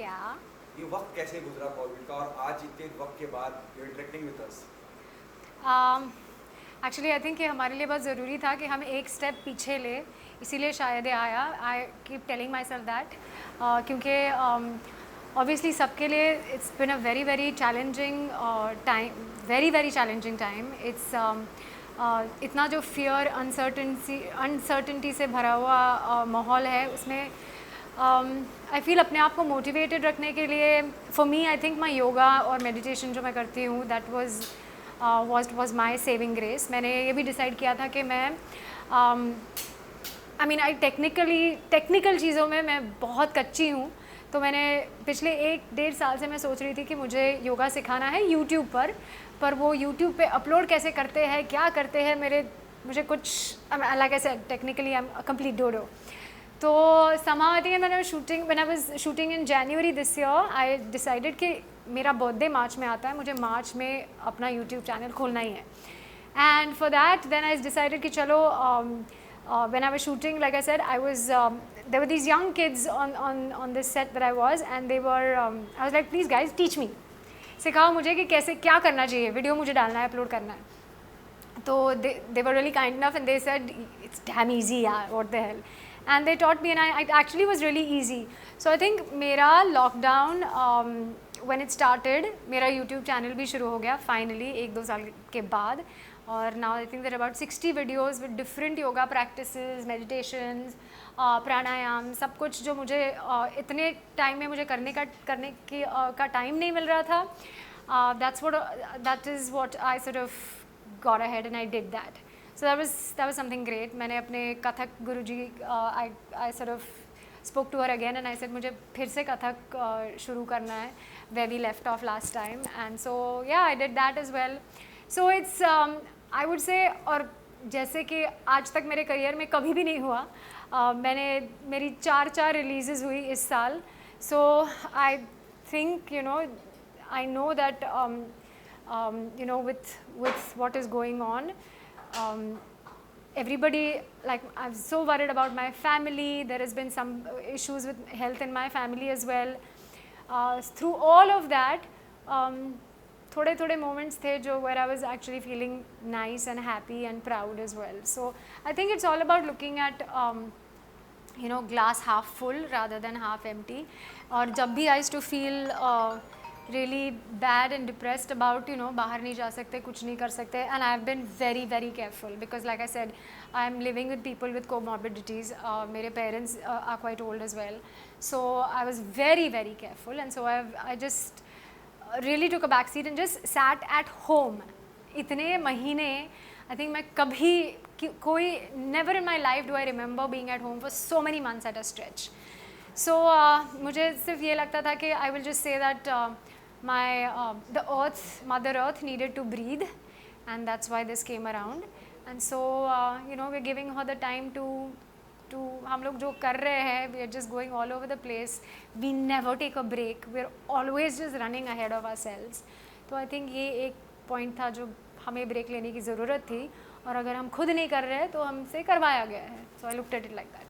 Yeah. ये वक्त कैसे गुजरा कोविड का और आज इतने वक्त के बाद you interacting with us? Actually I think ये हमारे लिए बहुत ज़रूरी था कि हम एक स्टेप पीछे ले, इसीलिए शायद ये आया. I keep telling my self that, क्योंकि ऑब्वियसली सबके लिए it's been a very very challenging time, very very challenging time. It's इतना जो फियर अनसर्टनिटी से भरा हुआ माहौल है, उसमें आई फील अपने आप को मोटिवेटेड रखने के लिए, for me I think my yoga और मेडिटेशन जो मैं करती हूँ, that was my saving grace. मैंने ये भी डिसाइड किया था कि मैं आई मीन टेक्निकल चीज़ों में मैं बहुत कच्ची हूँ. तो मैंने पिछले 1-1.5 साल से मैं सोच रही थी कि मुझे योगा सिखाना है यूट्यूब पर वो यूट्यूब पे अपलोड कैसे करते हैं, क्या करते हैं, मुझे कुछ like I said technically I am complete डोडो. तो somehow I think when I was shooting in January this year, I decided कि मेरा बर्थडे मार्च में आता है, मुझे मार्च में अपना यूट्यूब चैनल खोलना ही है. And for that then I decided कि चलो, when I was shooting, like I said, there were these young kids on this set that I was, and they were I was like, please guys teach me, सिखाओ मुझे कि कैसे क्या करना चाहिए, video मुझे डालना है, अपलोड करना है. तो they were really kind enough and they said it's damn easy, yeah, what the hell. And they taught me, and it actually was really easy. So I think मेरा lockdown, when it started, मेरा YouTube channel भी शुरू हो गया finally 1-2 साल के बाद. और now I think there are about 60 videos with different yoga practices, meditations, प्राणायाम, सब कुछ जो मुझे इतने टाइम में मुझे करने का टाइम नहीं मिल रहा था. That is what I sort of got ahead and I did that. So that was something great. मैंने अपने कथक गुरुजी, I sort of spoke to her again and I said मुझे फिर से कथक शुरू करना है, where we left off last time. And so yeah, I did that as well. So it's I would say, और जैसे कि आज तक मेरे करियर में कभी भी नहीं हुआ, मेरी 4 रिलीजेस हुई इस साल. So I think I know that with what is going on, everybody, like, I'm so worried about my family. There has been some issues with health in my family as well. Through all of that, थोड़े moments थे जो where I was actually feeling nice and happy and proud as well. So I think it's all about looking at glass half full rather than half empty. और जब भी I used to feel really bad and depressed about बाहर नहीं जा सकते, कुछ नहीं कर सकते, and I've been very very careful because like I said, I'm living with people with comorbidities. मेरे parents are quite old as well, so I was very very careful, and so I just really took a back seat and just sat at home. इतने महीने I think मैं कभी never in my life do I remember being at home for so many months at a stretch. So मुझे सिर्फ ये लगता था कि I will just say that Mother Earth needed to breathe, and that's why this came around. And so we're giving her the time to हम लोग जो कर रहे हैं, we are just going all over the place. We never take a break. We're always just running ahead of ourselves. तो I think ये एक point था जो हमें ब्रेक लेने की ज़रूरत थी, और अगर हम खुद नहीं कर रहे हैं तो हमसे करवाया गया है. So I looked at it like that.